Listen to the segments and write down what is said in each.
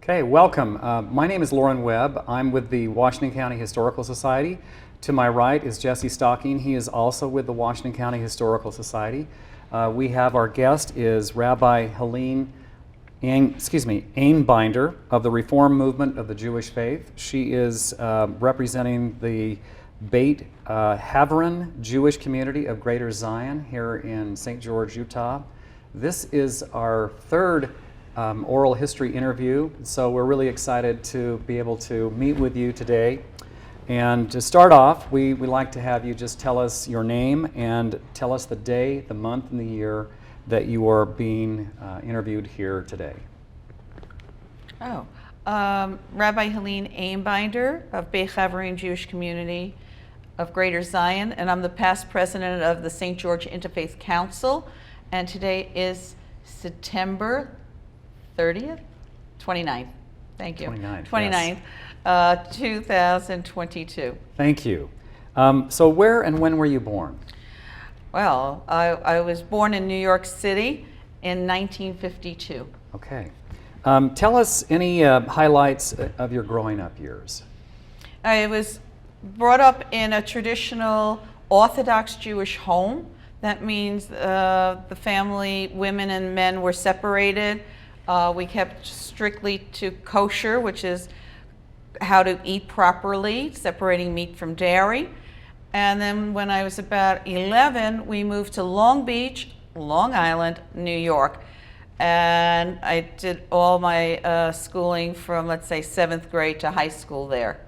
Okay, welcome. My name is Loren Webb. I'm with the Washington County Historical Society. To my right is Jesse Stocking. He is also with the Washington County Historical Society. We have our guest is Rabbi Helene Ainbinder of the Reform Movement of the Jewish Faith. She is representing the Beit Chaverim Jewish community of Greater Zion here in St. George, Utah. This is our third oral history interview, so we're really excited to be able to meet with you today. And to start off, we'd like to have you just tell us your name and tell us the day, the month, and the year that you are being interviewed here today. Rabbi Helene Ainbinder of Beit Chaverim Jewish Community of Greater Zion, and I'm the past president of the St. George Interfaith Council, and today is September 30th? 29th. Thank you. 29th, yes. 2022. Thank you. So where and when were you born? Well, I was born in New York City in 1952. Okay. Tell us any highlights of your growing up years. I was brought up in a traditional Orthodox Jewish home. That means the family, women and men, were separated. We kept strictly to kosher, which is how to eat properly, separating meat from dairy. And then when I was about 11, we moved to Long Beach, Long Island, New York. And I did all my schooling from, let's say, 7th grade to high school there.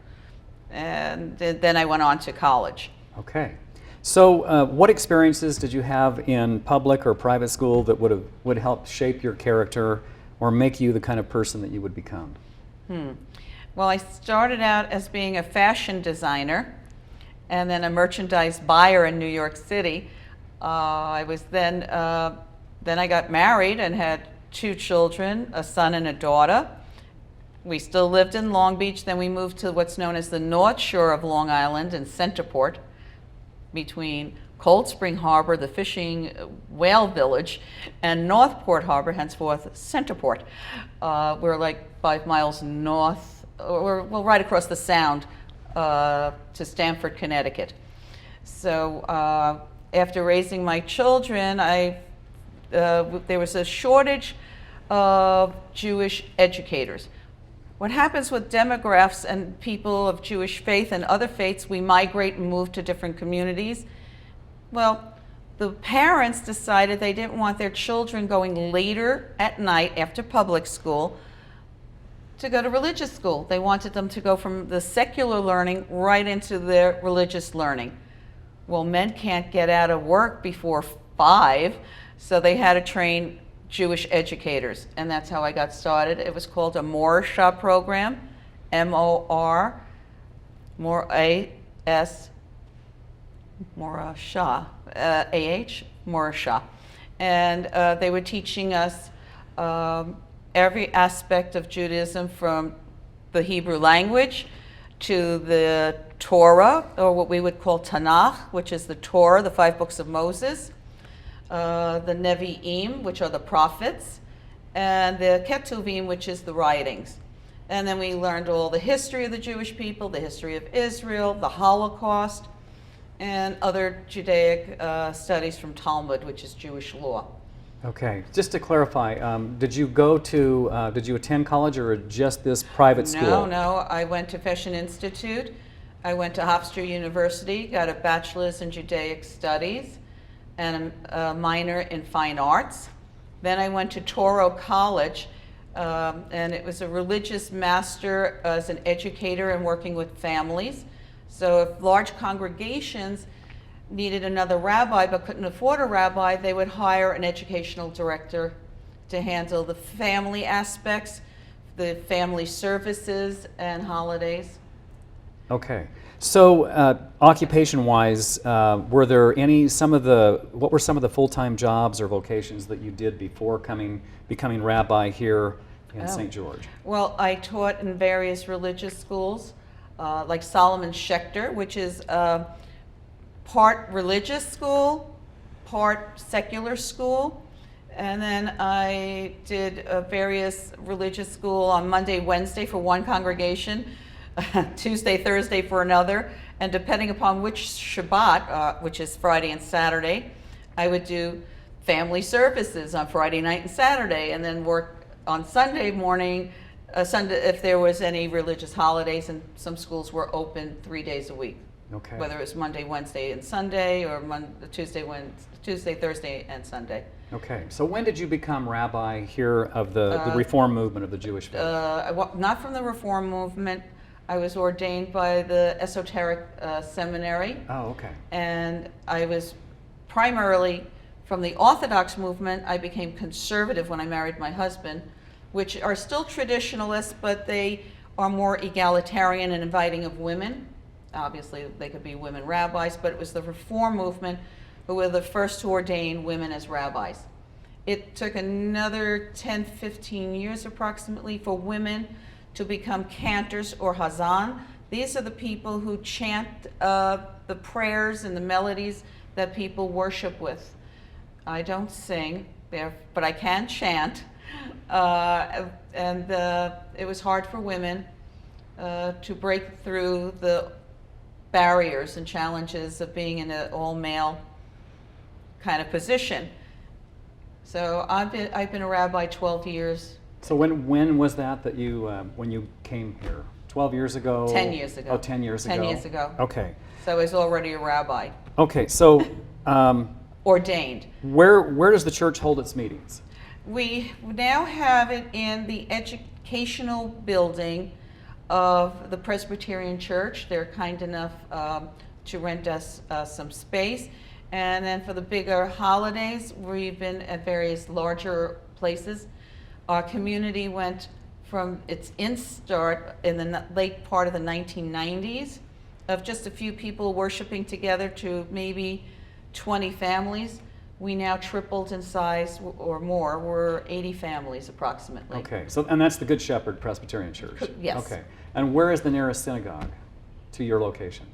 And then I went on to college. Okay. So what experiences did you have in public or private school that would help shape your character or make you the kind of person that you would become? Well, I started out as being a fashion designer and then a merchandise buyer in New York City. I was then I got married and had 2 children, a son and a daughter. We still lived in Long Beach. Then we moved to what's known as the North Shore of Long Island in Centerport, between Cold Spring Harbor, the fishing whale village, and Northport Harbor, henceforth Centerport. We're like 5 miles north, or well, right across the Sound to Stamford, Connecticut. So after raising my children, there was a shortage of Jewish educators. What happens with demographs and people of Jewish faith and other faiths, we migrate and move to different communities. Well, the parents decided they didn't want their children going later at night after public school to go to religious school. They wanted them to go from the secular learning right into their religious learning. Well, men can't get out of work before 5, so they had to train Jewish educators, and that's how I got started. It was called a Morashah program, M-O-R, Morashah, A-H, Morashah. And they were teaching us every aspect of Judaism, from the Hebrew language to the Torah, or what we would call Tanakh, which is the Torah, the 5 books of Moses, the Nevi'im, which are the prophets, and the Ketuvim, which is the writings. And then we learned all the history of the Jewish people, the history of Israel, the Holocaust, and other Judaic studies from Talmud, which is Jewish law. Okay, just to clarify, did you attend college or just this private school? No, I went to Fashion Institute. I went to Hofstra University, got a bachelor's in Judaic studies and a minor in fine arts. Then I went to Toro College, and it was a religious master as an educator and working with families. So if large congregations needed another rabbi but couldn't afford a rabbi, they would hire an educational director to handle the family aspects, the family services and holidays. Okay. So occupation-wise, were there what were some of the full-time jobs or vocations that you did before becoming rabbi here in St. George? Well, I taught in various religious schools, like Solomon Schechter, which is part religious school, part secular school. And then I did various religious school on Monday, Wednesday for one congregation, Tuesday, Thursday for another, and depending upon which Shabbat, which is Friday and Saturday, I would do family services on Friday night and Saturday, and then work on Sunday morning, Sunday if there was any religious holidays, and some schools were open 3 days a week. Okay. Whether it was Monday, Wednesday, and Sunday, or Tuesday, Thursday, and Sunday. Okay. So when did you become rabbi here of the Reform movement of the Jewish faith? Not from the Reform movement. I was ordained by the Esoteric Seminary. Oh, okay. And I was primarily from the Orthodox movement. I became conservative when I married my husband, which are still traditionalists, but they are more egalitarian and inviting of women. Obviously, they could be women rabbis, but it was the Reform movement who were the first to ordain women as rabbis. It took another 10, 15 years approximately for women to become cantors or hazan. These are the people who chant the prayers and the melodies that people worship with. I don't sing, but I can chant. And it was hard for women to break through the barriers and challenges of being in an all-male kind of position. So I've been a rabbi 12 years. So when was that you when you came here? 12 years ago? 10 years ago. Oh, 10 years ago. 10 years ago. Okay. So I was already a rabbi. Okay. So Ordained. where does the church hold its meetings? We now have it in the educational building of the Presbyterian Church. They're kind enough to rent us some space. And then for the bigger holidays, we've been at various larger places. Our community went from its instart in the late part of the 1990s of just a few people worshiping together to maybe 20 families. We now tripled in size or more. We're 80 families approximately. Okay, so and that's the Good Shepherd Presbyterian Church? Yes. Okay, and where is the nearest synagogue to your location?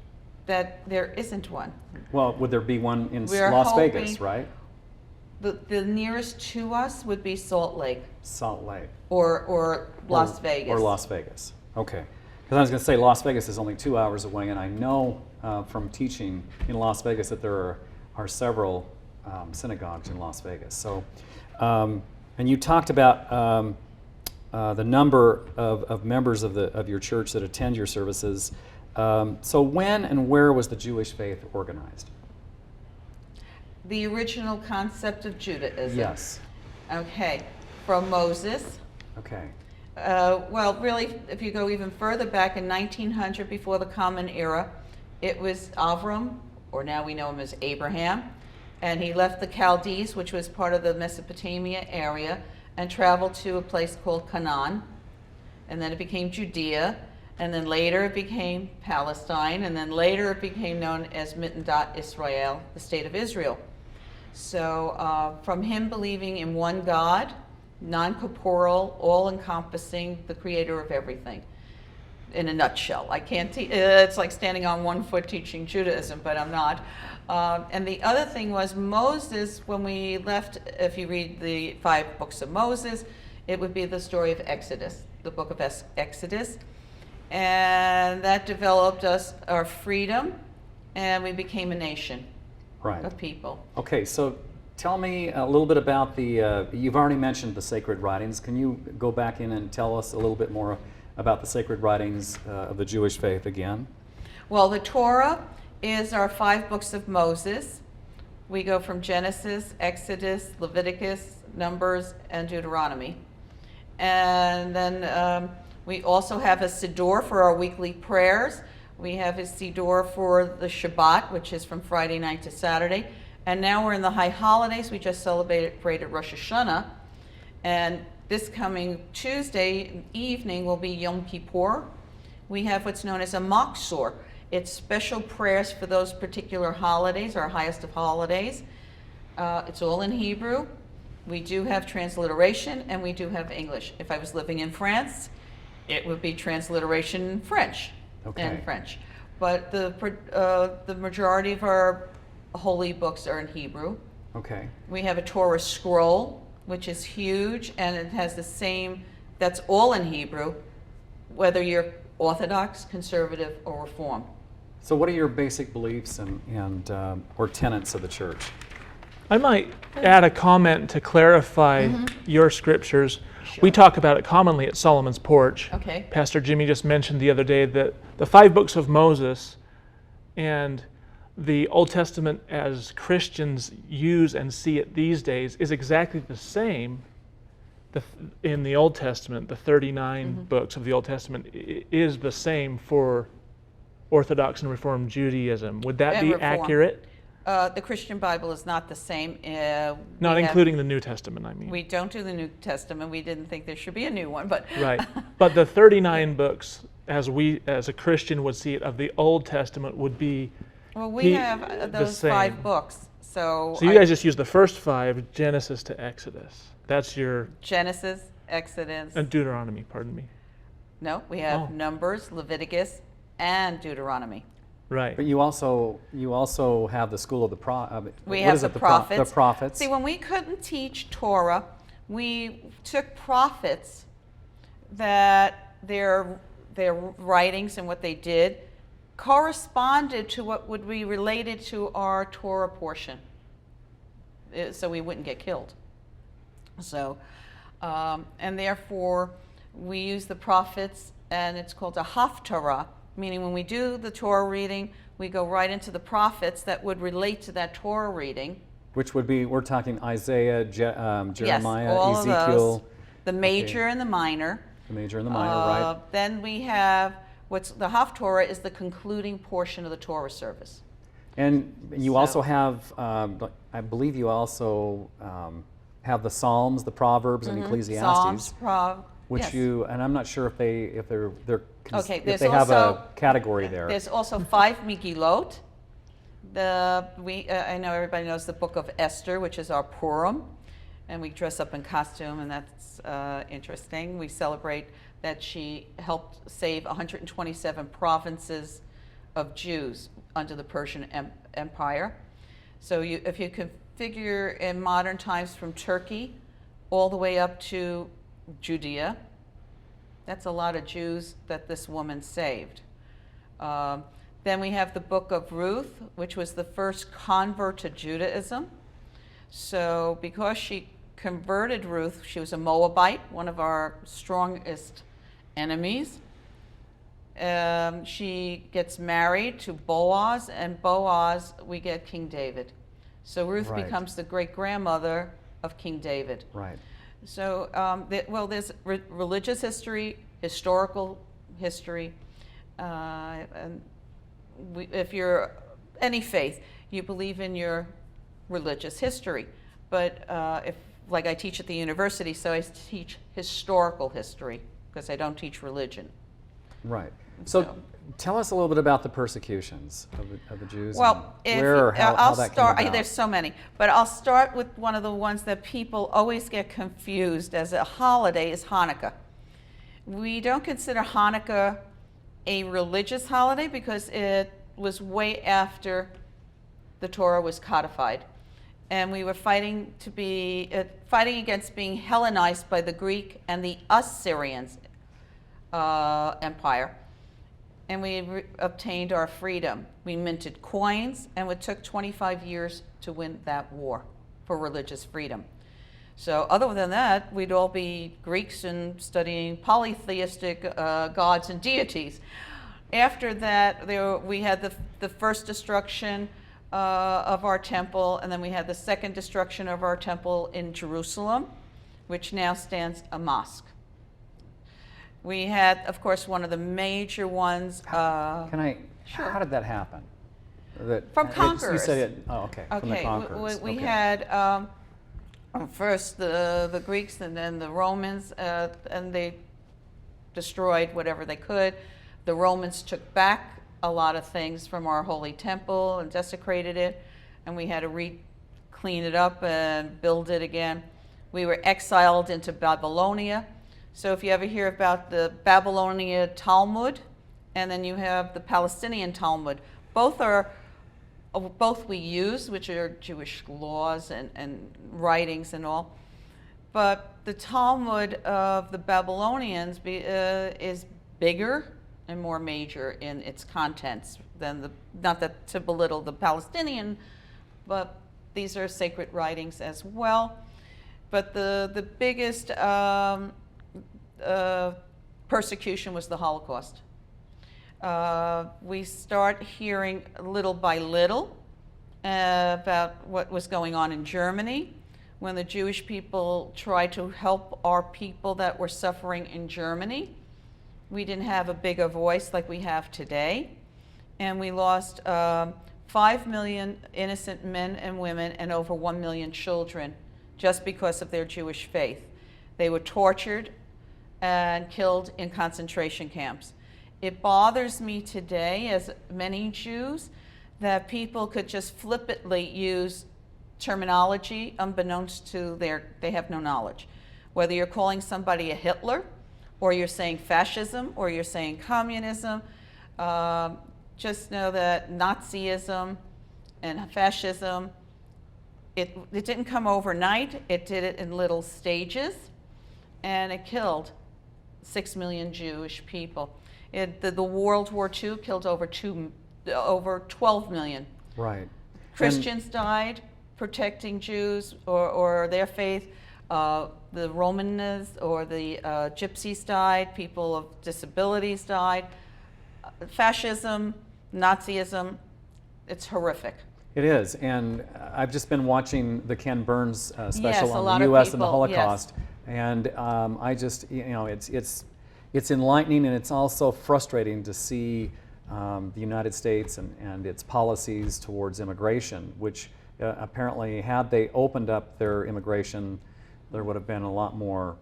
That there isn't one. Well, would there be one in We're Las hoping- Vegas, right? The nearest to us would be Salt Lake Salt Lake. or Las Vegas. Or Las Vegas, okay. Because I was going to say Las Vegas is only 2 hours away, and I know from teaching in Las Vegas that there are several synagogues in Las Vegas. So, and you talked about the number of members of your church that attend your services. So when and where was the Jewish faith organized? The original concept of Judaism. Yes. Okay, from Moses. Okay. Well, really, if you go even further back in 1900, before the Common Era, it was Avram, or now we know him as Abraham, and he left the Chaldees, which was part of the Mesopotamia area, and traveled to a place called Canaan, and then it became Judea, and then later it became Palestine, and then later it became known as Mitandat Israel, the state of Israel. So from him believing in one God, non-corporeal, all-encompassing, the creator of everything. In a nutshell, I can't it's like standing on one foot teaching Judaism, but I'm not. And the other thing was Moses, when we left, if you read the 5 books of Moses, it would be the story of Exodus, the book of Exodus. And that developed our freedom, and we became a nation of people. Okay, so tell me a little bit about you've already mentioned the sacred writings. Can you go back in and tell us a little bit more about the sacred writings of the Jewish faith again? Well, the Torah is our 5 books of Moses. We go from Genesis, Exodus, Leviticus, Numbers, and Deuteronomy. And then we also have a Siddur for our weekly prayers. We have a Siddur for the Shabbat, which is from Friday night to Saturday. And now we're in the high holidays. We just celebrated Rosh Hashanah. And this coming Tuesday evening will be Yom Kippur. We have what's known as a Maksor. It's special prayers for those particular holidays, our highest of holidays. It's all in Hebrew. We do have transliteration, and we do have English. If I was living in France, it would be transliteration in French. And French. But the majority of our holy books are in Hebrew. Okay. We have a Torah scroll, which is huge, and it has the same, that's all in Hebrew, whether you're Orthodox, Conservative, or Reform. So what are your basic beliefs and or tenets of the church? I might add a comment to clarify your scriptures. Sure. We talk about it commonly at Solomon's Porch. Okay. Pastor Jimmy just mentioned the other day that the 5 books of Moses and the Old Testament as Christians use and see it these days is exactly the same. In the Old Testament, the 39 books of the Old Testament is the same for Orthodox and Reformed Judaism. Would that And be Reform. accurate? The Christian Bible is not the same. Not including the New Testament, I mean. We don't do the New Testament. We didn't think there should be a new one, but Right. But the 39 books, as a Christian would see it, of the Old Testament would be well, we have the those same. 5 books. So you guys just use the first 5, Genesis to Exodus. That's your Genesis, Exodus. Deuteronomy, pardon me. No, we have Oh. Numbers, Leviticus, and Deuteronomy. Right. But you also have the school of the We what have is the it, prophets. The prophets. See, when we couldn't teach Torah, we took prophets that their writings and what they did corresponded to what would be related to our Torah portion, so we wouldn't get killed. So, and therefore, we use the prophets, and it's called a haftarah, meaning when we do the Torah reading, we go right into the prophets that would relate to that Torah reading. Which would be, we're talking Isaiah, Jeremiah, Yes, all of Ezekiel. those. The major and the minor. The major and the minor, right? Then we have the Haftorah is the concluding portion of the Torah service. And you So- also have, I believe you also have the Psalms, the Proverbs, and Ecclesiastes, Psalms, which yes. and I'm not sure if they're Okay, if there's they have also- a category there. There's also 5 Megillot. I know everybody knows the Book of Esther, which is our Purim, and we dress up in costume, and that's interesting. We celebrate that she helped save 127 provinces of Jews under the Persian Empire. So if you can figure in modern times from Turkey all the way up to Judea, that's a lot of Jews that this woman saved. Then we have the Book of Ruth, which was the first convert to Judaism. So because she converted Ruth, she was a Moabite, one of our strongest enemies. She gets married to Boaz, and Boaz, we get King David. So Ruth Right. becomes the great-grandmother of King David. Right. So, there's religious history, historical history, and if you're any faith, you believe in your religious history. But like I teach at the university, so I teach historical history because I don't teach religion. Right. So tell us a little bit about the persecutions of the Jews. Well, and where or how I'll that start. came about. There's so many, but I'll start with one of the ones that people always get confused as a holiday is Hanukkah. We don't consider Hanukkah a religious holiday because it was way after the Torah was codified, and we were fighting against being Hellenized by the Greek and the Assyrians Empire. And we obtained our freedom. We minted coins, and it took 25 years to win that war for religious freedom. So other than that, we'd all be Greeks and studying polytheistic gods and deities. After that, we had the first destruction of our temple, and then we had the second destruction of our temple in Jerusalem, which now stands a mosque. We had, of course, one of the major ones. Sure. How did that happen? From conquerors. You said it. Oh, okay. From the Okay, conquerors. we Okay. had first the Greeks and then the Romans, and they destroyed whatever they could. The Romans took back a lot of things from our holy temple and desecrated it, and we had to clean it up and build it again. We were exiled into Babylonia. So if you ever hear about the Babylonian Talmud, and then you have the Palestinian Talmud, both we use, which are Jewish laws and writings and all. But the Talmud of the Babylonians is bigger and more major in its contents than not that to belittle the Palestinian, but these are sacred writings as well. But the biggest persecution was the Holocaust. We start hearing little by little about what was going on in Germany when the Jewish people tried to help our people that were suffering in Germany. We didn't have a bigger voice like we have today. And we lost 5 million innocent men and women and over 1 million children just because of their Jewish faith. They were tortured and killed in concentration camps. It bothers me today, as many Jews, that people could just flippantly use terminology unbeknownst to they have no knowledge. Whether you're calling somebody a Hitler, or you're saying fascism, or you're saying communism, just know that Nazism and fascism, it didn't come overnight. It did it in little stages, and it killed 6 million Jewish people. The World War II killed over 12 million. Right. Christians died protecting Jews or their faith. The Romans or the Gypsies died. People of disabilities died. Fascism, Nazism, it's horrific. It is, and I've just been watching the Ken Burns special Yes, a on lot the of U.S. and the people, yes. Holocaust, and I just, it's enlightening, and it's also frustrating to see the United States and its policies towards immigration, which apparently, had they opened up their immigration, there would have been a lot more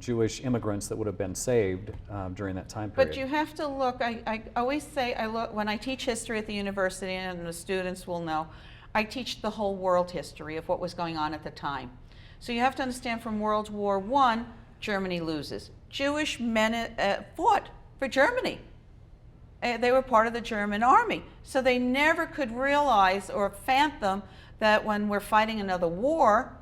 Jewish immigrants that would have been saved during that time period. But you have to look, I always say, when I teach history at the university, and the students will know, I teach the whole world history of what was going on at the time. So you have to understand, from World War I, Germany loses. Jewish men fought for Germany. They were part of the German army. So they never could realize or fathom that when we're fighting another war,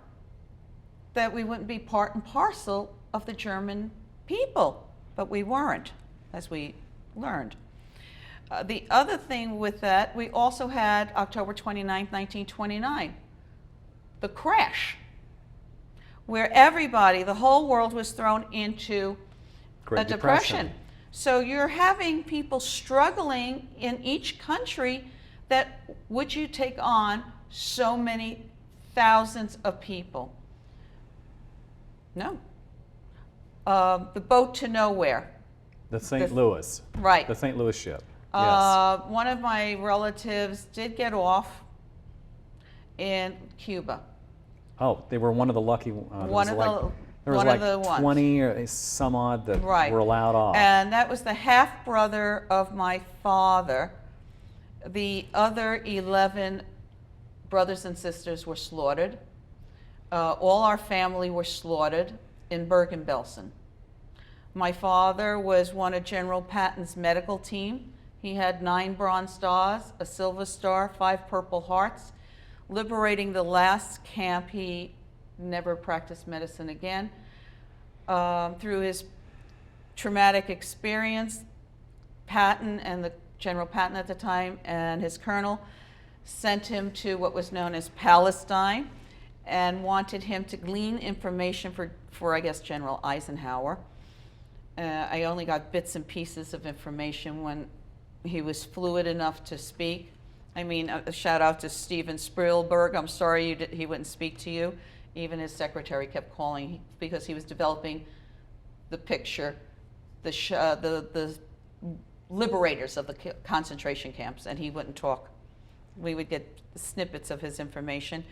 that we wouldn't be part and parcel of the German people. But we weren't, as we learned. The other thing with that, we also had October 29, 1929, the crash, where everybody, the whole world, was thrown into Great a depression. So you're having people struggling in each country that would you take on so many thousands of people? No. The boat to nowhere. The St. Louis. Right. The St. Louis ship. Yes. One of my relatives did get off in Cuba. Oh, they were one of the lucky ones. There was one of the ones. 20 or some odd that Right. were allowed off. And that was the half brother of my father. The other 11 brothers and sisters were slaughtered. All our family were slaughtered in Bergen-Belsen. My father was one of General Patton's medical team. He had 9 Bronze Stars, a Silver Star, 5 Purple Hearts. Liberating the last camp, he never practiced medicine again. Through his traumatic experience, Patton and the General Patton at the time and his colonel sent him to what was known as Palestine and wanted him to glean information for I guess, General Eisenhower. I only got bits and pieces of information when he was fluid enough to speak. I mean, a shout out to Steven Spielberg. I'm sorry he wouldn't speak to you. Even his secretary kept calling because he was developing the picture, the liberators of the concentration camps, and he wouldn't talk. We would get snippets of his information.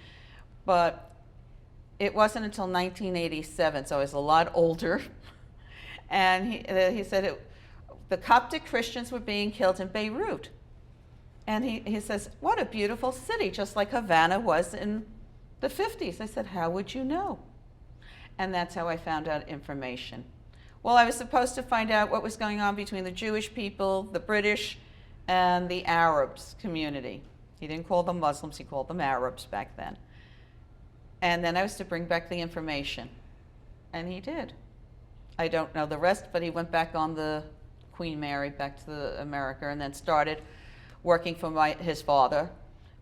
But it wasn't until 1987, so I was a lot older, and he said the Coptic Christians were being killed in Beirut. And he says, what a beautiful city, just like Havana was in the 50s. I said, how would you know? And that's how I found out information. Well, I was supposed to find out what was going on between the Jewish people, the British, and the Arabs community. He didn't call them Muslims, he called them Arabs back then. And then I was to bring back the information. and he did. I don't know the rest, but he went back on the Queen Mary, back to America, and then started working for his father.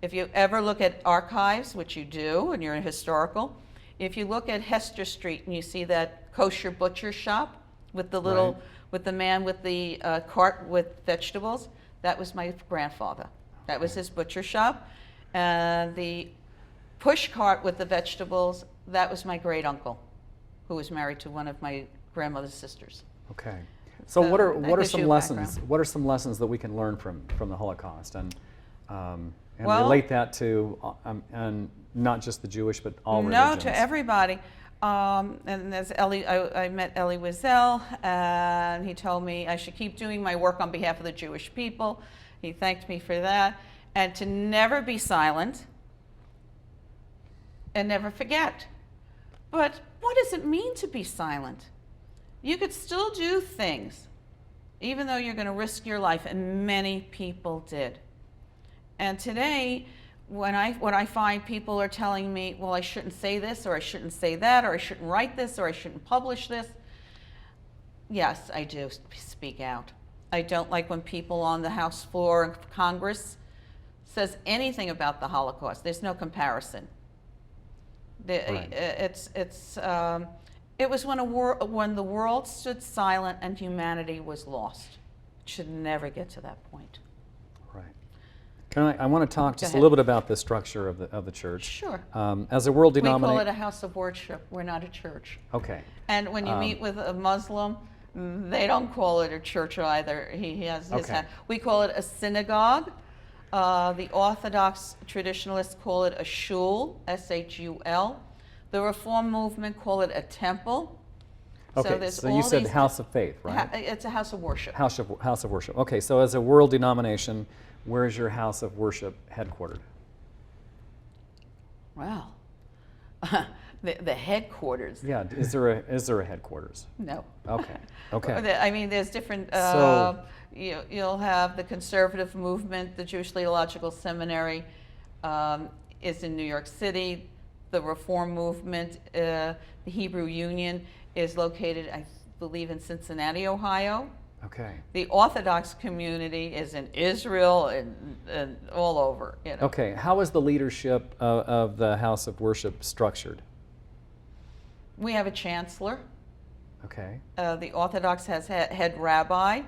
If you ever look at archives, which you do, and you're in historical, if you look at Hester Street and you see that kosher butcher shop with the little, Right. with the man with the cart with vegetables, that was my grandfather. That was his butcher shop. And the push cart with the vegetables, that was my great uncle, who was married to one of my grandmother's sisters. Okay. So what that are gives some you a lessons? background. What are some lessons that we can learn from the Holocaust and Well- relate that to and not just the Jewish but all No, religions? to everybody. And there's Ellie, I met Elie Wiesel, and he told me I should keep doing my work on behalf of the Jewish people. He thanked me for that. And to never be silent and never forget. But what does it mean to be silent? You could still do things, even though you're going to risk your life, and many people did. And today, when I find people are telling me, well, I shouldn't say this, or I shouldn't say that, or I shouldn't write this, or I shouldn't publish this, yes, I do speak out. I don't like when people on the House floor of Congress says anything about the Holocaust. There's no comparison. Right. It was when the world stood silent and humanity was lost. It should never get to that point. Right. I want to talk just a ahead. little bit about the structure of the church. Sure. As a world We call it denomination. a house of worship. We're not a church. Okay. And when you meet with a Muslim, they don't call it a church either. He has his Okay. we call it a synagogue. The Orthodox traditionalists call it a shul, S-H-U-L. The Reform movement call it a temple. Okay. there's So you all said these- house of faith, right? It's a house of worship. House of worship. Okay. So as a world denomination, where is your house of worship headquartered? Well, the headquarters. Yeah. Is there a headquarters? No. Okay. Okay. I mean, there's different. So- You'll have the conservative movement. The Jewish Theological Seminary is in New York City. The Reform movement, the Hebrew Union, is located, I believe, in Cincinnati, Ohio. Okay. The Orthodox community is in Israel and all over. You know. Okay. How is the leadership of the house of worship structured? We have a chancellor. Okay. The Orthodox has head rabbi.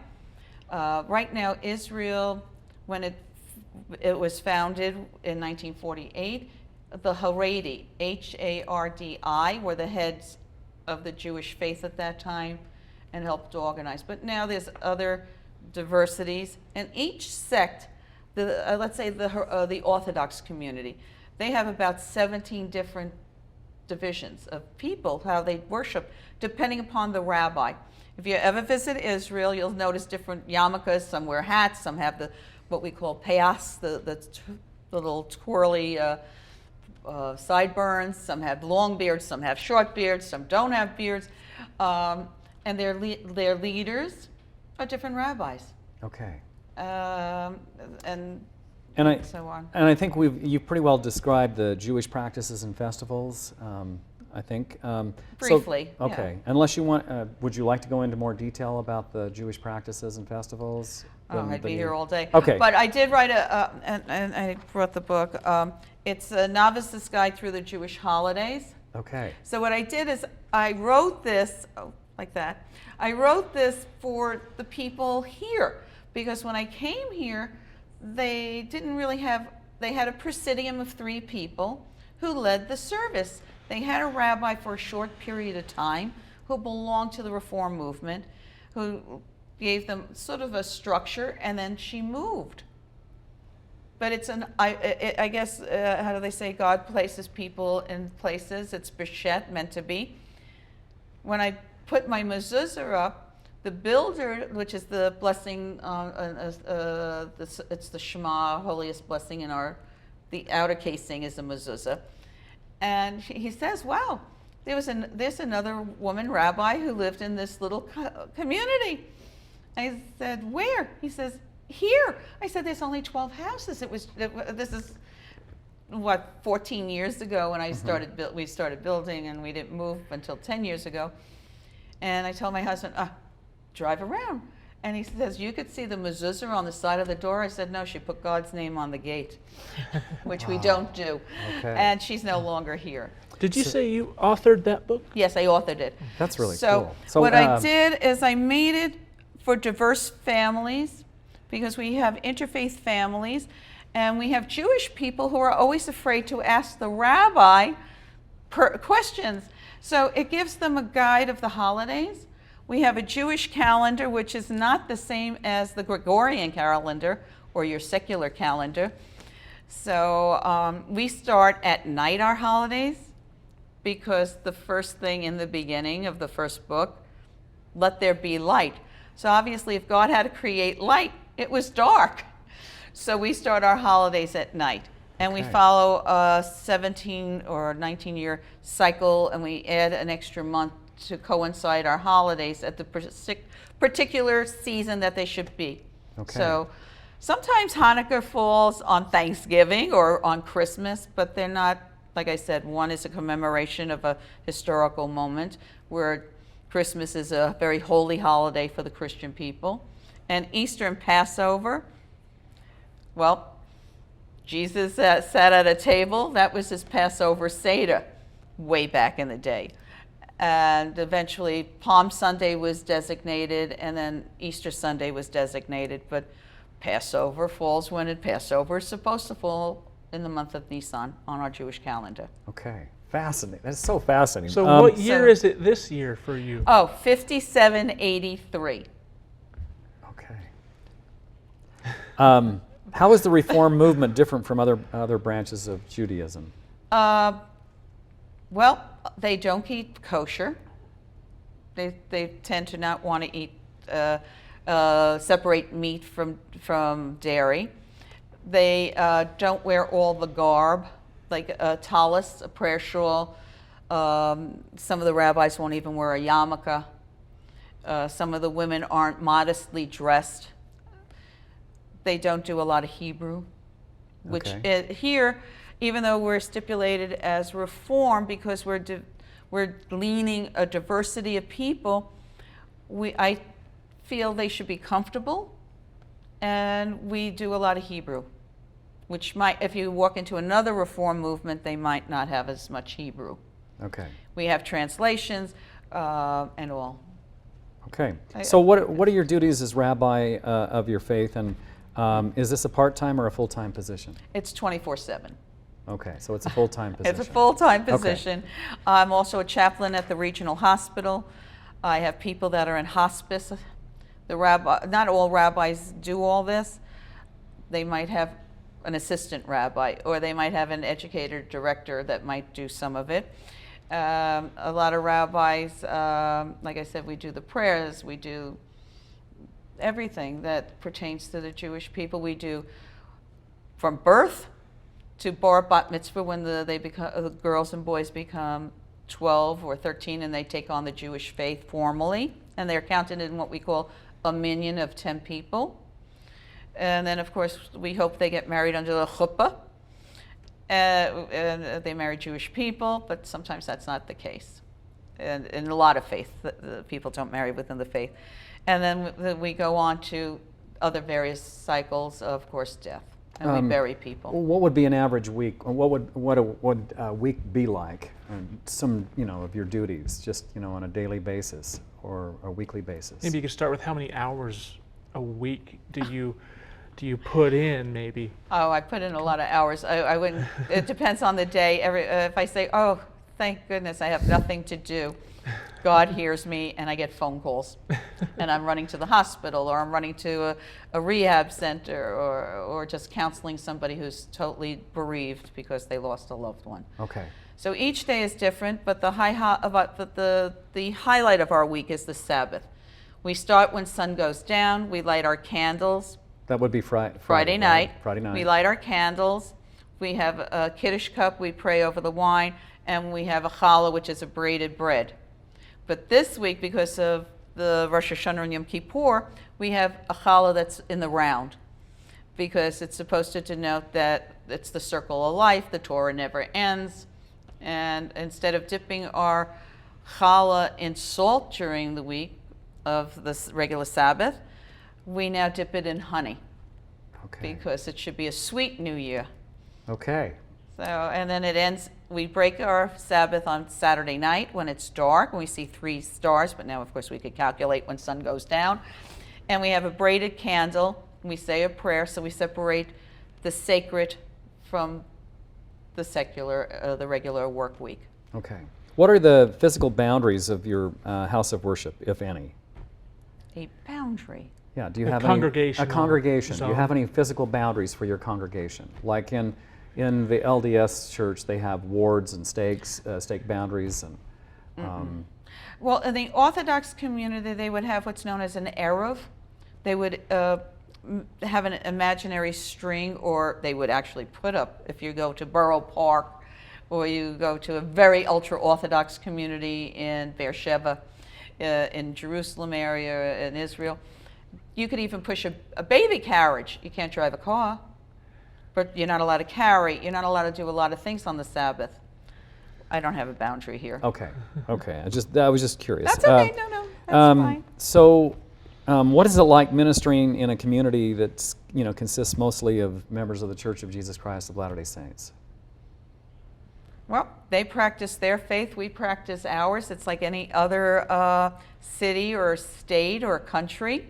Right now, Israel, when it was founded in 1948, the Haredi, H-A-R-D-I, were the heads of the Jewish faith at that time and helped organize. But now there's other diversities, and each sect, let's say the Orthodox community, they have about 17 different divisions of people, how they worship, depending upon the rabbi. If you ever visit Israel, you'll notice different yarmulkes. Some wear hats, some have what we call payas, the little twirly sideburns. Some have long beards, some have short beards, some don't have beards. And their leaders are different rabbis. Okay. And And so on. I think you've pretty well described the Jewish practices and festivals. I think. Briefly, yeah. Okay. Unless you want, would you like to go into more detail about the Jewish practices and festivals? I'd be here all day. Okay. But I did write and I wrote the book. It's a novice's guide through the Jewish holidays. Okay. So what I did is I wrote this, like that. I wrote this for the people here because when I came here, they didn't really have, they had a presidium of 3 people who led the service. They had a rabbi for a short period of time who belonged to the Reform movement, who gave them sort of a structure, and then she moved. But it's I guess, how do they say, God places people in places. It's Beshet, meant to be. When I put my mezuzah up, the builder, which is the blessing, it's the Shema, holiest blessing in the outer casing is the mezuzah. And he says, wow, there's another woman rabbi who lived in this little community. I said, where? He says, here. I said, there's only 12 houses. 14 years ago when I started, we started building, and we didn't move until 10 years ago. And I told my husband, drive around. And he says, you could see the mezuzah on the side of the door. I said, no, she put God's name on the gate, which we don't do. Okay. And she's no longer here. Did you say you authored that book? Yes, I authored it. That's really So cool. So what I did is I made it for diverse families, because we have interfaith families, and we have Jewish people who are always afraid to ask the rabbi questions. So it gives them a guide of the holidays. We have a Jewish calendar, which is not the same as the Gregorian calendar or your secular calendar. So we start at night our holidays, because the first thing in the beginning of the first book, let there be light. So obviously, if God had to create light, it was dark. So we start our holidays at night. And we follow a 17 or 19-year cycle, and we add an extra month to coincide our holidays at the particular season that they should be. Okay. So sometimes Hanukkah falls on Thanksgiving or on Christmas, but they're not, like I said, one is a commemoration of a historical moment, where Christmas is a very holy holiday for the Christian people. And Easter and Passover, well, Jesus sat at a table. That was his Passover Seder way back in the day. And eventually Palm Sunday was designated, and then Easter Sunday was designated. But Passover falls when Passover is supposed to fall, in the month of Nisan on our Jewish calendar. Okay, fascinating. That's so fascinating. So what year is it this year for you? 5783. Okay. How is the Reform movement different from other branches of Judaism? Well, they don't eat kosher. They tend to not want to eat separate meat from dairy. They don't wear all the garb, like a tallis, a prayer shawl. Some of the rabbis won't even wear a yarmulke. Some of the women aren't modestly dressed. They don't do a lot of Hebrew, which here, even though we're stipulated as Reform because we're leaning a diversity of people, I feel they should be comfortable, and we do a lot of Hebrew, which might, if you walk into another Reform movement, they might not have as much Hebrew. Okay. We have translations and all. Okay. So what are your duties as rabbi of your faith, and is this a part-time or a full-time position? It's 24/7. Okay, so it's a full-time position. It's a full-time position. Okay. I'm also a chaplain at the regional hospital. I have people that are in hospice. Not all rabbis do all this. They might have an assistant rabbi, or they might have an educator director that might do some of it. A lot of rabbis, like I said, we do the prayers, we do everything that pertains to the Jewish people. We do from birth to bar bat mitzvah, when the girls and boys become 12 or 13 and they take on the Jewish faith formally, and they're counted in what we call a minyan of 10 people. And then, of course, we hope they get married under the chuppah. And they marry Jewish people, but sometimes that's not the case. And in a lot of faith, the people don't marry within the faith. And then we go on to other various cycles of course, death. And we bury people. What would be an average week? Or what would a week be like? Some, of your duties, just, on a daily basis or a weekly basis. Maybe you could start with how many hours a week do you put in, maybe? Oh, I put in a lot of hours. I wouldn't. It depends on the day. If I say, "Oh, thank goodness, I have nothing to do," God hears me, and I get phone calls, and I'm running to the hospital, or I'm running to a rehab center, or just counseling somebody who's totally bereaved because they lost a loved one. Okay. So each day is different, but the highlight of our week is the Sabbath. We start when sun goes down. We light our candles. That would be Friday night. Right? Friday night. We light our candles. We have a Kiddush cup. We pray over the wine. And we have a challah, which is a braided bread. But this week, because of the Rosh Hashanah and Yom Kippur, we have a challah that's in the round, because it's supposed to denote that it's the circle of life, the Torah never ends. And instead of dipping our challah in salt during the week of the regular Sabbath, we now dip it in honey. Okay. Because it should be a sweet New Year. Okay. So, and then it ends, we break our Sabbath on Saturday night when it's dark, and we see 3 stars, but now, of course, we could calculate when sun goes down. And we have a braided candle, and we say a prayer, so we separate the sacred from the secular, the regular work week. Okay. What are the physical boundaries of your house of worship, if any? A boundary. Yeah. Do you A have congregational a congregation? Do you zone. have any physical boundaries for your congregation? Like in the LDS church, they have wards and stakes, stake boundaries, and. Well, in the Orthodox community, they would have what's known as an eruv. They would have an imaginary string, or they would actually put up, if you go to Borough Park, or you go to a very ultra-Orthodox community in Beersheba, in Jerusalem area, in Israel, you could even push a baby carriage. You can't drive a car, but you're not allowed to carry. You're not allowed to do a lot of things on the Sabbath. I don't have a boundary here. Okay. Okay. I was just curious. That's okay. No, that's fine. So, what is it like ministering in a community that's consists mostly of members of the Church of Jesus Christ of Latter-day Saints? Well, they practice their faith, we practice ours. It's like any other city or state or country.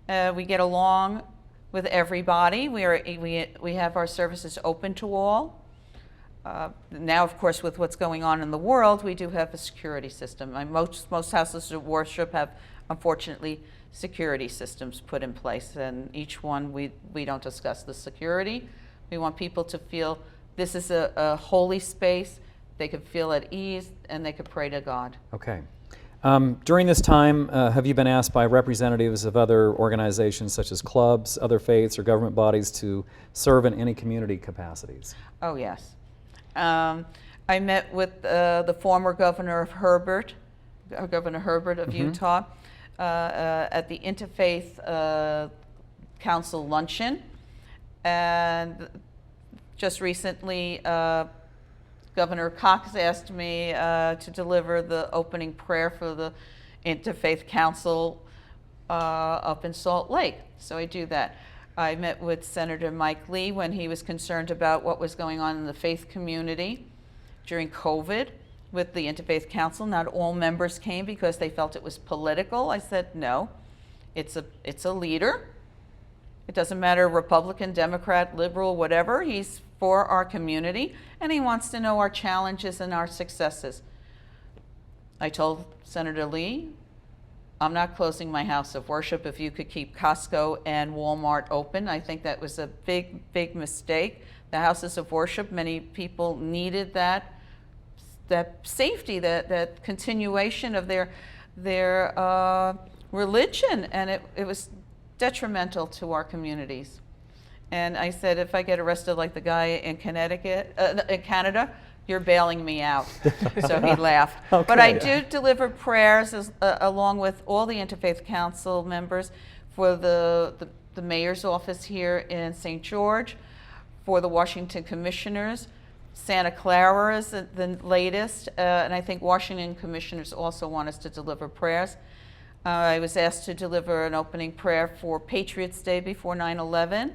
We get along with everybody. We have our services open to all. Now, of course, with what's going on in the world, we do have a security system. Most houses of worship have, unfortunately, security systems put in place, and each one we don't discuss the security. We want people to feel this is a holy space. They could feel at ease, and they could pray to God. Okay. During this time, have you been asked by representatives of other organizations such as clubs, other faiths, or government bodies to serve in any community capacities? Oh, yes. I met with the former Governor Herbert of Utah, at the Interfaith Council luncheon. And just recently, Governor Cox asked me to deliver the opening prayer for the Interfaith Council up in Salt Lake. So I do that. I met with Senator Mike Lee when he was concerned about what was going on in the faith community during COVID with the Interfaith Council. Not all members came because they felt it was political. I said, no, it's a leader. It doesn't matter, Republican, Democrat, liberal, whatever. He's for our community, and he wants to know our challenges and our successes. I told Senator Lee, I'm not closing my house of worship if you could keep Costco and Walmart open. I think that was a big, big mistake. The houses of worship, many people needed that safety, that continuation of their religion, and it was detrimental to our communities. And I said, if I get arrested like the guy in Canada, you're bailing me out. So he laughed. Okay. But I do deliver prayers along with all the Interfaith Council members for the mayor's office here in St. George, for the Washington Commissioners. Santa Clara is the latest, and I think Washington Commissioners also want us to deliver prayers. I was asked to deliver an opening prayer for Patriots Day before 9/11.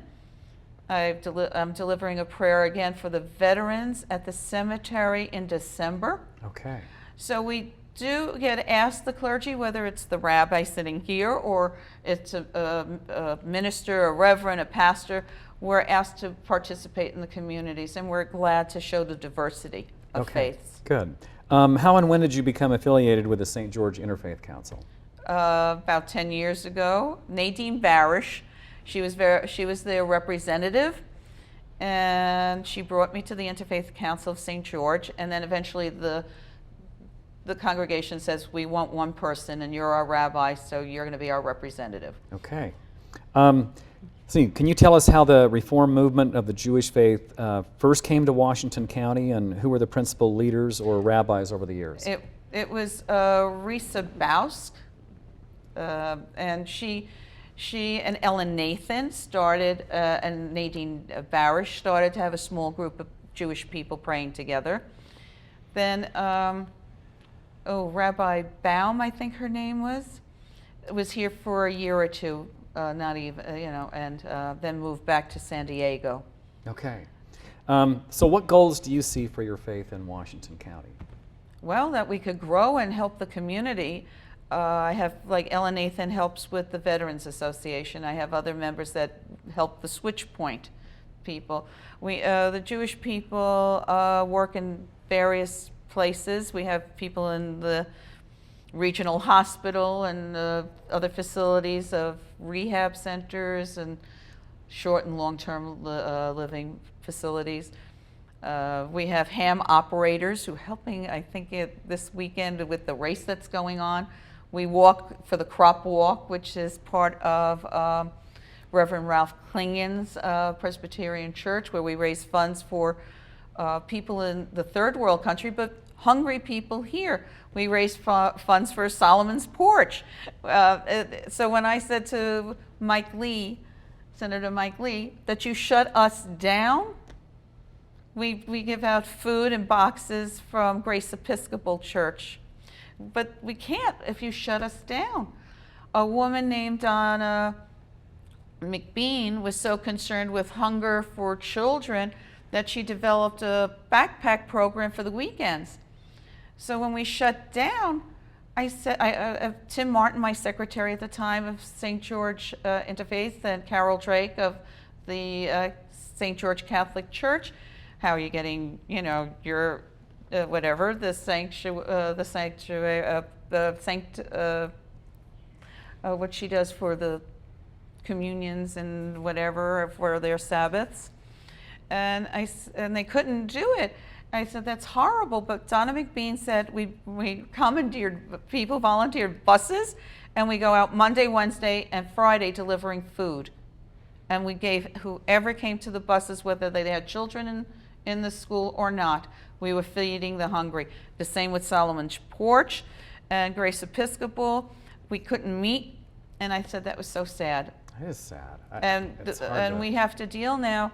I'm delivering a prayer again for the veterans at the cemetery in December. Okay. So we do get asked, the clergy, whether it's the rabbi sitting here or it's a minister, a reverend, a pastor, we're asked to participate in the communities, and we're glad to show the diversity of faiths. Good. How and when did you become affiliated with the St. George Interfaith Council? About 10 years ago. Nadine Barish, she was their representative, and she brought me to the Interfaith Council of St. George, and then eventually the congregation says, we want one person, and you're our rabbi, so you're going to be our representative. Okay. Can you tell us how the Reform movement of the Jewish faith first came to Washington County, and who were the principal leaders or rabbis over the years? It was Risa Bausk, and She and Ellen Nathan started, and Nadine Barish started to have a small group of Jewish people praying together. Then, Rabbi Baum, I think her name was here for a year or two, not even, and then moved back to San Diego. Okay. So what goals do you see for your faith in Washington County? Well, that we could grow and help the community. I have, like Ellen Nathan helps with the Veterans Association. I have other members that help the Switch Point people. The Jewish people work in various places. We have people in the regional hospital and other facilities of rehab centers and short and long-term living facilities. We have ham operators who are helping, I think, this weekend with the race that's going on. We walk for the Crop Walk, which is part of Reverend Ralph Klingen's Presbyterian Church, where we raise funds for people in the third world country, but hungry people here. We raise funds for Solomon's Porch. So when I said to Mike Lee, Senator Mike Lee, that you shut us down, we give out food in boxes from Grace Episcopal Church. But we can't if you shut us down. A woman named Donna McBean was so concerned with hunger for children that she developed a backpack program for the weekends. So when we shut down, I said, Tim Martin, my secretary at the time of St. George Interfaith, and Carol Drake of the St. George Catholic Church, how are you getting, your whatever, what she does for the communions and whatever for their Sabbaths, and they couldn't do it. I said, that's horrible. But Donna McBean said, we commandeered, people volunteered buses, and we go out Monday, Wednesday, and Friday delivering food. And we gave whoever came to the buses, whether they had children in the school or not, we were feeding the hungry. The same with Solomon's Porch and Grace Episcopal. We couldn't meet, and I said that was so sad. It is sad. And we have to deal now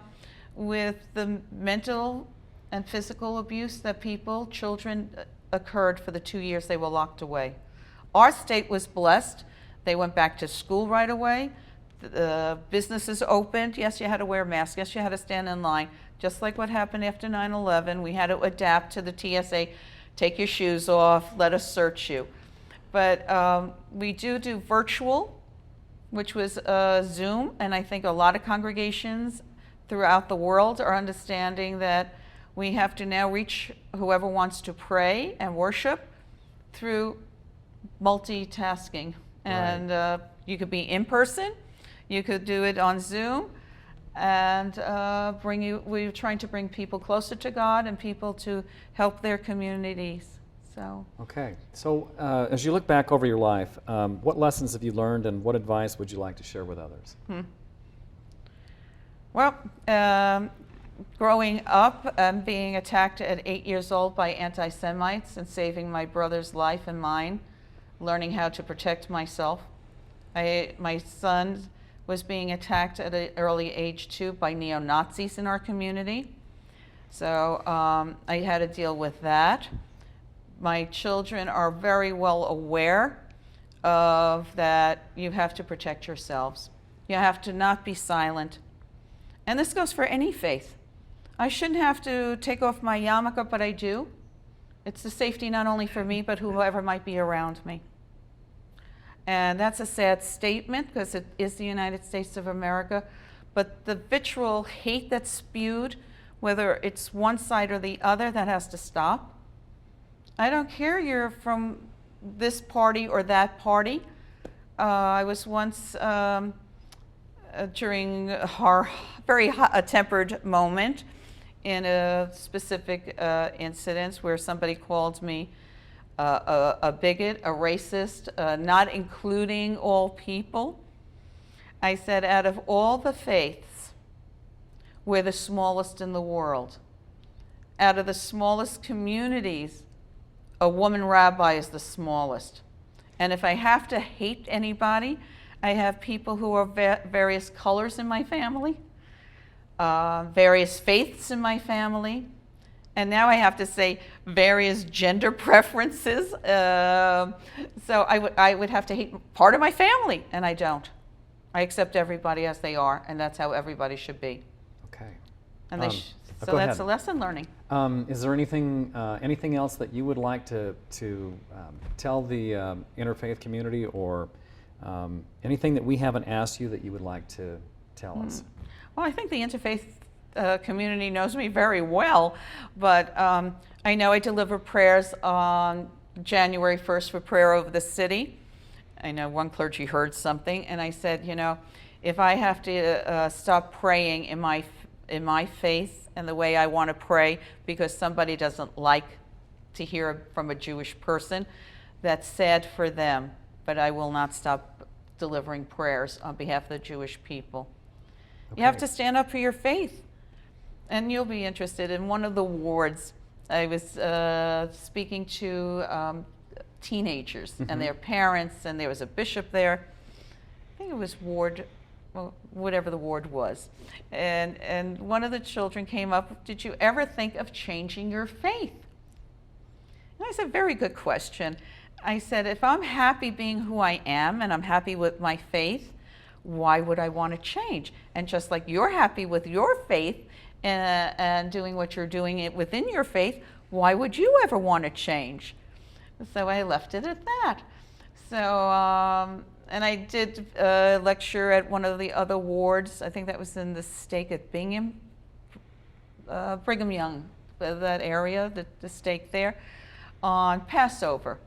with the mental and physical abuse that children occurred for the 2 years they were locked away. Our state was blessed. They went back to school right away. The businesses opened. Yes, you had to wear a mask. Yes, you had to stand in line. Just like what happened after 9/11, we had to adapt to the TSA. Take your shoes off. Let us search you. But we do virtual, which was Zoom, and I think a lot of congregations throughout the world are understanding that we have to now reach whoever wants to pray and worship through multitasking. And you could be in person, you could do it on Zoom, and we're trying to bring people closer to God and people to help their communities. So. Okay, so as you look back over your life, what lessons have you learned, and what advice would you like to share with others? Well, growing up and being attacked at 8 years old by anti-Semites and saving my brother's life and mine, learning how to protect myself. My son was being attacked at an early age too by neo-Nazis in our community. So I had to deal with that. My children are very well aware of that you have to protect yourselves. You have to not be silent. And this goes for any faith. I shouldn't have to take off my yarmulke, but I do. It's the safety not only for me, but whoever might be around me. And that's a sad statement because it is the United States of America. But the vitriol hate that's spewed, whether it's one side or the other, that has to stop. I don't care you're from this party or that party. I was once, during a very tempered moment, in a specific incident where somebody called me a bigot, a racist, not including all people. I said, out of all the faiths, we're the smallest in the world. Out of the smallest communities, a woman rabbi is the smallest. And if I have to hate anybody, I have people who are various colors in my family, various faiths in my family, and now I have to say various gender preferences. So I would have to hate part of my family, and I don't. I accept everybody as they are, and that's how everybody should be. Okay. And so go that's ahead. a lesson learning. Is there anything else that you would like to tell the interfaith community, or anything that we haven't asked you that you would like to tell us? Well, I think the interfaith community knows me very well, but I know I deliver prayers on January 1st for prayer over the city. I know one clergy heard something, and I said, you know, if I have to stop praying in my faith and the way I want to pray because somebody doesn't like to hear from a Jewish person, that's sad for them, but I will not stop delivering prayers on behalf of the Jewish people. Okay. You have to stand up for your faith. And you'll be interested in one of the wards. I was speaking to teenagers and their parents, and there was a bishop there. I think it was ward, well, whatever the ward was. And one of the children came up, did you ever think of changing your faith? And I said, very good question. I said, if I'm happy being who I am and I'm happy with my faith, why would I want to change? And just like you're happy with your faith and doing what you're doing within your faith, why would you ever want to change? So I left it at that. So, and I did lecture at one of the other wards. I think that was in the stake at Brigham Young, that area, the stake there, on Passover.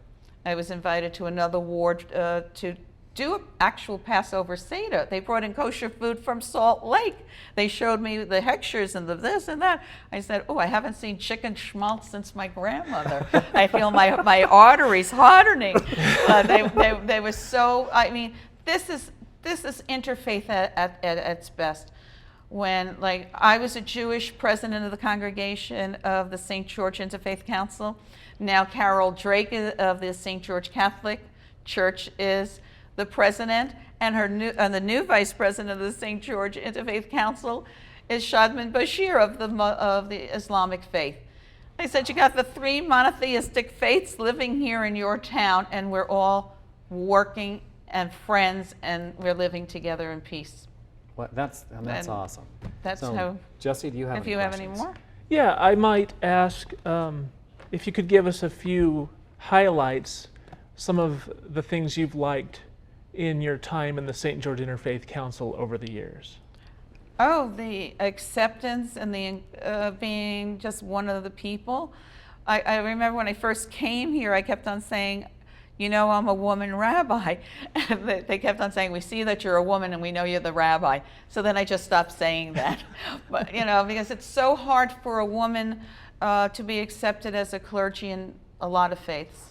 I was invited to another ward to do an actual Passover Seder. They brought in kosher food from Salt Lake. They showed me the hechshers and the this and that. I said, oh, I haven't seen chicken schmaltz since my grandmother. I feel my arteries hardening. They were so, I mean, this is interfaith at its best. When, like, I was a Jewish president of the congregation of the St. George Interfaith Council. Now Carol Drake of the St. George Catholic Church is the president, and the new vice president of the St. George Interfaith Council is Shadman Bashir of the Islamic faith. I said, you got the three monotheistic faiths living here in your town, and we're all working and friends, and we're living together in peace. Well, that's awesome. That's so, how. Jesse, do you have any Have any questions? more? Yeah, I might ask if you could give us a few highlights, some of the things you've liked in your time in the St. George Interfaith Council over the years. Oh, the acceptance and the being just one of the people. I remember when I first came here, I kept on saying, you know, I'm a woman rabbi. And they kept on saying, we see that you're a woman and we know you're the rabbi. So then I just stopped saying that. But, you know, because it's so hard for a woman to be accepted as a clergy in a lot of faiths.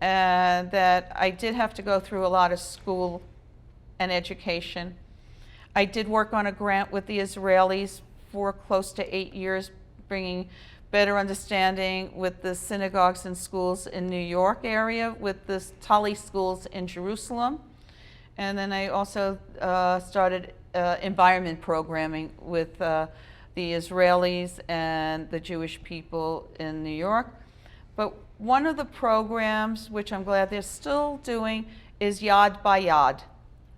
And that I did have to go through a lot of school and education. I did work on a grant with the Israelis for close to 8 years, bringing better understanding with the synagogues and schools in New York area, with the Tali schools in Jerusalem. And then I also started environment programming with the Israelis and the Jewish people in New York. But one of the programs, which I'm glad they're still doing, is Yad by Yad,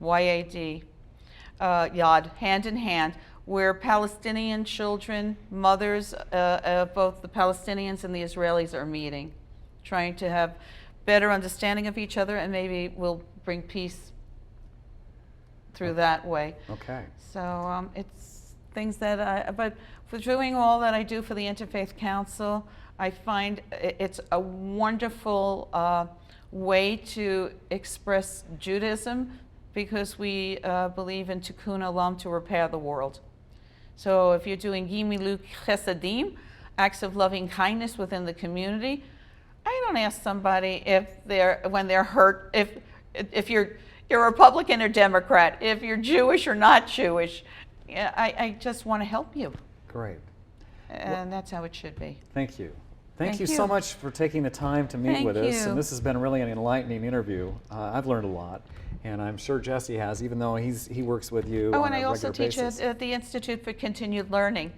Y-A-D, Yad, hand in hand, where Palestinian children, mothers of both the Palestinians and the Israelis are meeting, trying to have better understanding of each other, and maybe we'll bring peace through that way. Okay. So it's things that but for doing all that I do for the Interfaith Council, I find it's a wonderful way to express Judaism, because we believe in tikkun olam, to repair the world. So if you're doing gimilu chesadim, acts of loving kindness within the community, I don't ask somebody when they're hurt, if you're a Republican or Democrat, if you're Jewish or not Jewish. I just want to help you. Great. And that's how it should be. Thank you. Thank you Thank so you. much for taking the time to meet Thank with us. you. And this has been really an enlightening interview. I've learned a lot. And I'm sure Jesse has, even though he works with you Oh, on and a I also regular teach basis. at the Institute for Continued Learning,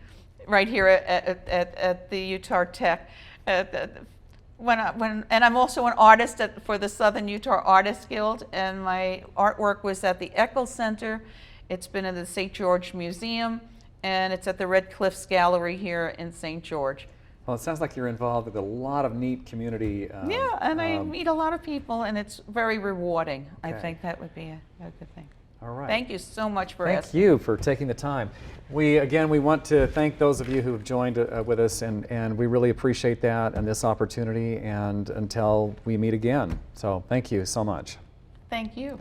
right here at the Utah Tech. And I'm also an artist for the Southern Utah Artists Guild, and my artwork was at the Eccles Center. It's been in the St. George Museum, and it's at the Red Cliffs Gallery here in St. George. Well, it sounds like you're involved with a lot of neat community. Yeah, and I meet a lot of people, and it's very rewarding. I Okay. think that would be a good thing. All right. Thank you so much for Thank asking. you for taking the time. We want to thank those of you who have joined with us, and we really appreciate that and this opportunity, and until we meet again. So thank you so much. Thank you.